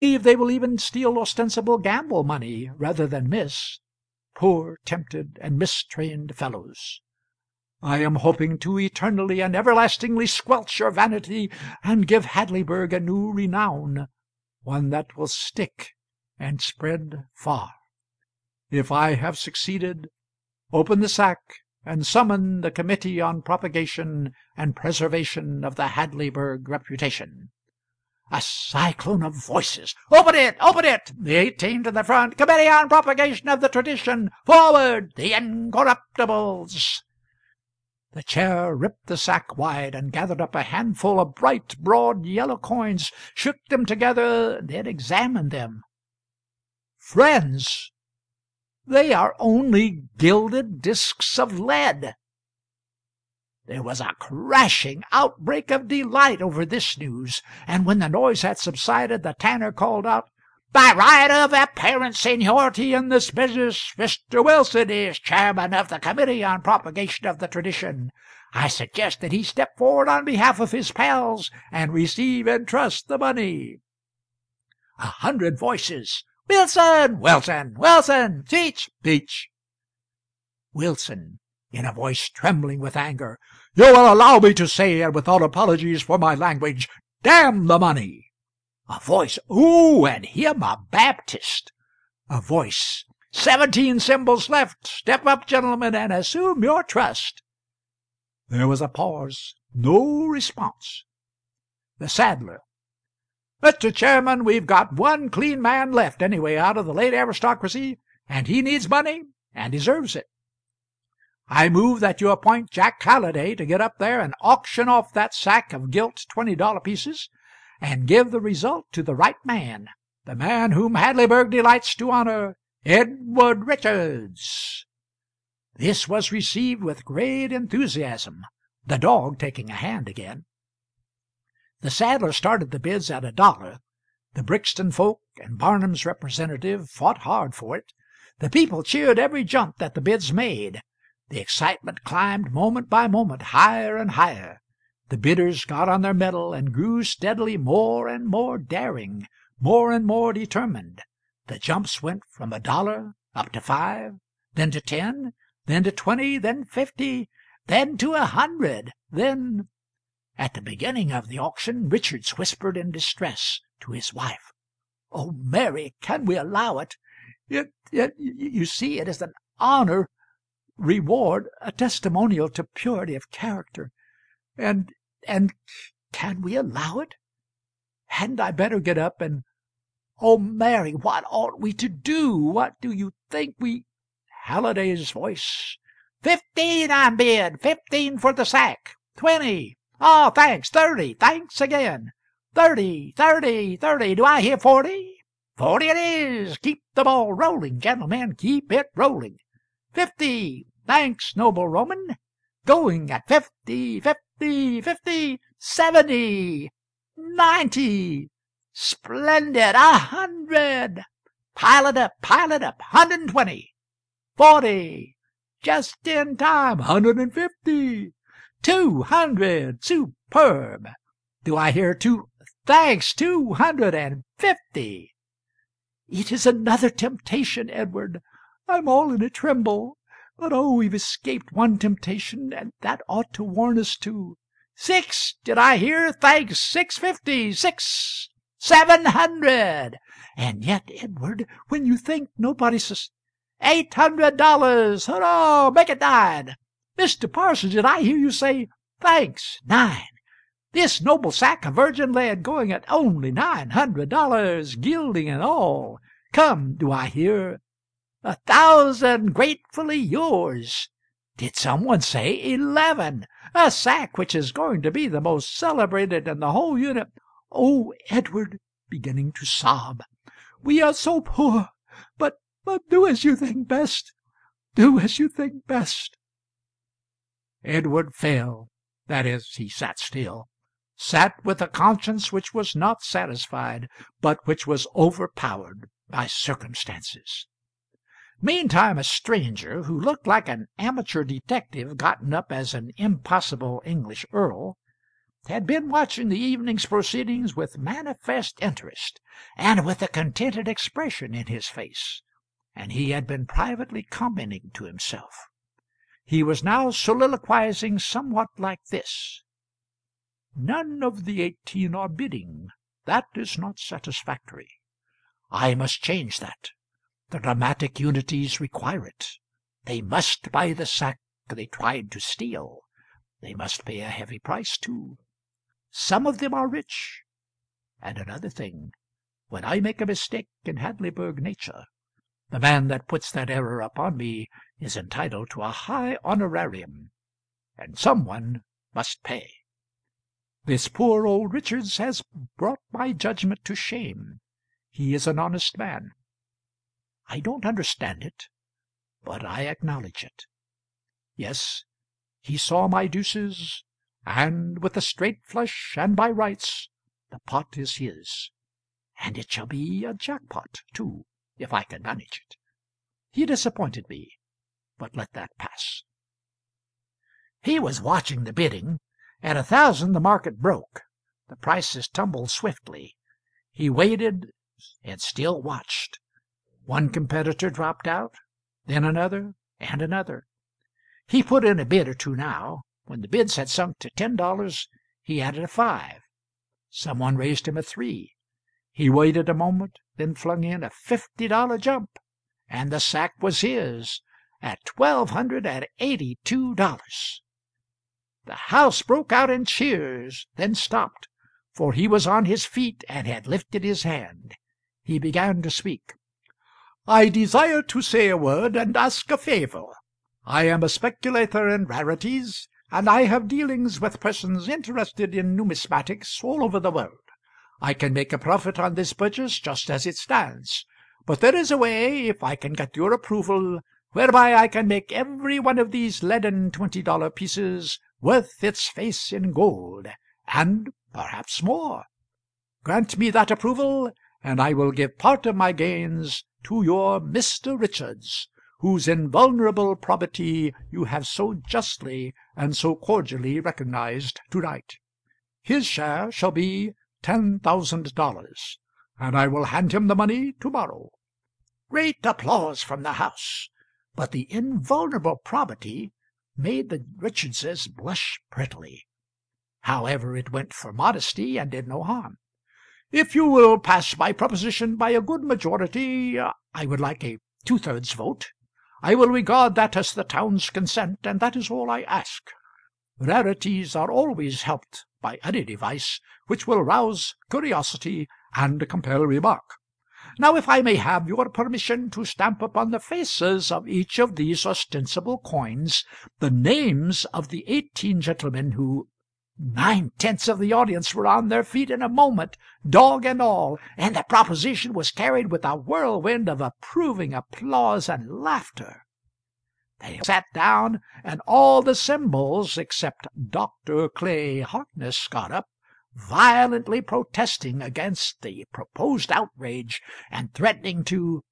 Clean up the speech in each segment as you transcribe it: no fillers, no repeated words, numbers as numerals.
They will even steal ostensible gamble money rather than miss. Poor, tempted, and mistrained fellows! I am hoping to eternally and everlastingly squelch your vanity and give Hadleyburg a new renown, one that will stick and spread far. If I have succeeded, open the sack and summon the Committee on Propagation and Preservation of the Hadleyburg Reputation. A cyclone of voices. Open it! Open it! The 18 to the front. Committee on Propagation of the Tradition. Forward! The Incorruptibles. The chair ripped the sack wide and gathered up a handful of bright, broad yellow coins, shook them together, then examined them. Friends, they are only gilded discs of lead. There was a crashing outbreak of delight over this news, and when the noise had subsided, the tanner called out, "By right of apparent seniority in this business, Mr. Wilson is chairman of the Committee on Propagation of the Tradition. I suggest that he step forward on behalf of his pals and receive and trust the money." 100 voices. "Wilson! Wilson! Wilson! Speech! Speech!" Wilson, in a voice trembling with anger, "You will allow me to say, and without apologies for my language, damn the money." A voice, "Ooh, and him a Baptist." A voice, "17 symbols left. Step up, gentlemen, and assume your trust." There was a pause. No response. The saddler, "Mr. Chairman, we've got one clean man left anyway out of the late aristocracy, and he needs money and deserves it. I move that you appoint Jack Halliday to get up there and auction off that sack of gilt $20 pieces, and give the result to the right man, the man whom Hadleyburg delights to honor, Edward Richards." This was received with great enthusiasm, the dog taking a hand again. The saddler started the bids at $1. The Brixton folk and Barnum's representative fought hard for it. The people cheered every jump that the bids made. The excitement climbed moment by moment higher and higher. The bidders got on their mettle and grew steadily more and more daring, more and more determined. The jumps went from $1 up to $5, then to $10, then to $20, then $50, then to $100, then— At the beginning of the auction Richards whispered in distress to his wife, "Oh, Mary, can we allow it? You see, it is an honor, reward, a testimonial to purity of character, and can we allow it? Hadn't I better get up and— Oh, Mary, what ought we to do? What do you think we—" Halliday's voice, "15 on bid, 15 for the sack, 20. Oh, thanks, 30. Thanks again. 30, 30, 30. Do I hear 40? 40 it is. Keep the ball rolling, gentlemen. Keep it rolling. 50. Thanks, noble Roman. Going at 50, 50, 50. 70. 90. Splendid. 100. Pile it up, 120. 40. Just in time. 150. 200. Superb. Do I hear Thanks, 250. It is another temptation, Edward. I'm all in a tremble. But oh, we've escaped one temptation, and that ought to warn us too. 6. Did I hear? Thanks, 650. 6. 700. And yet, Edward, when you think nobody $800. Hurrah! Make it 9. Mr. Parsons, did I hear you say, thanks, 9? This noble sack of virgin lead going at only $900, gilding and all. Come, do I hear? 1,000, gratefully yours. Did someone say 11? A sack which is going to be the most celebrated in the whole unit. Oh, Edward, beginning to sob, we are so poor, but do as you think best. Do as you think best. Edward fell, that is, he sat still, sat with a conscience which was not satisfied, but which was overpowered by circumstances. Meantime a stranger, who looked like an amateur detective gotten up as an impossible English earl, had been watching the evening's proceedings with manifest interest, and with a contented expression in his face, and he had been privately commenting to himself. He was now soliloquizing somewhat like this: "None of the 18 are bidding. That is not satisfactory. I must change that. The dramatic unities require it. They must buy the sack they tried to steal. They must pay a heavy price, too. Some of them are rich. And another thing, when I make a mistake in Hadleyburg nature, the man that puts that error upon me is entitled to a high honorarium, and some one must pay. This poor old Richards has brought my judgment to shame. He is an honest man. I don't understand it, but I acknowledge it. Yes, he saw my deuces, and with a straight flush and by rights the pot is his, and it shall be a jackpot, too, if I can manage it. He disappointed me, but let that pass." He was watching the bidding. At 1,000 the market broke. The prices tumbled swiftly. He waited and still watched. One competitor dropped out, then another and another. He put in a bid or two now. When the bids had sunk to $10, he added a 5. Some one raised him a 3. He waited a moment, then flung in a $50 jump, and the sack was his at $1,282. The house broke out in cheers, then stopped, for he was on his feet and had lifted his hand. He began to speak. "I desire to say a word and ask a favor. I am a speculator in rarities, and I have dealings with persons interested in numismatics all over the world. I can make a profit on this purchase just as it stands, but there is a way, if I can get your approval, whereby I can make every one of these leaden $20 pieces worth its face in gold, and perhaps more. Grant me that approval, and I will give part of my gains to your Mr. Richards, whose invulnerable probity you have so justly and so cordially recognized to-night. His share shall be $10,000, and I will hand him the money to-morrow." Great applause from the house, but the invulnerable probity made the Richardses blush prettily. However, it went for modesty and did no harm. "If you will pass my proposition by a good majority, I would like a 2/3 vote. I will regard that as the town's consent, and that is all I ask. Rarities are always helped by any device which will rouse curiosity and compel remark. Now, if I may have your permission to stamp upon the faces of each of these ostensible coins the names of the 18 gentlemen who—" 9/10 of the audience were on their feet in a moment, dog and all, and the proposition was carried with a whirlwind of approving applause and laughter. They sat down, and all the Symbols except Dr. Clay Harkness got up, violently protesting against the proposed outrage, and threatening to—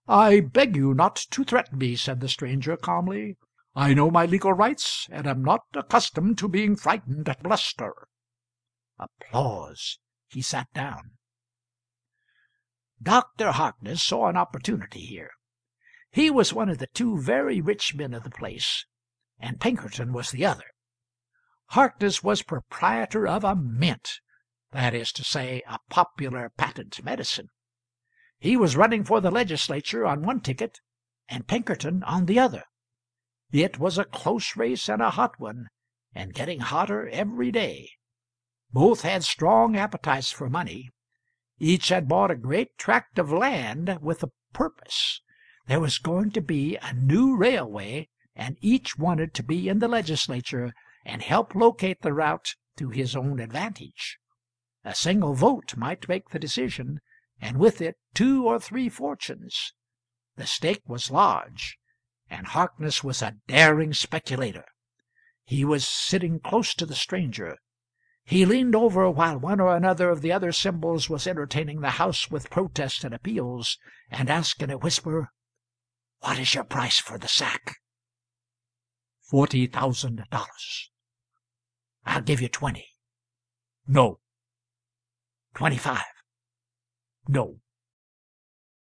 "I beg you not to threaten me," said the stranger calmly. "I know my legal rights, and am not accustomed to being frightened at bluster." Applause. He sat down. Dr. Harkness saw an opportunity here. He was one of the 2 very rich men of the place, and Pinkerton was the other. Harkness was proprietor of a mint, that is to say, a popular patent medicine. He was running for the legislature on one ticket, and Pinkerton on the other. It was a close race and a hot one, and getting hotter every day. Both had strong appetites for money. Each had bought a great tract of land with a purpose. There was going to be a new railway, and each wanted to be in the legislature and help locate the route to his own advantage. A single vote might make the decision, and with it 2 or 3 fortunes. The stake was large, and Harkness was a daring speculator. He was sitting close to the stranger. He leaned over while one or another of the other Symbols was entertaining the house with protests and appeals, and asked in a whisper, "What is your price for the sack?" $40,000. "I'll give you 20. No. 25. No.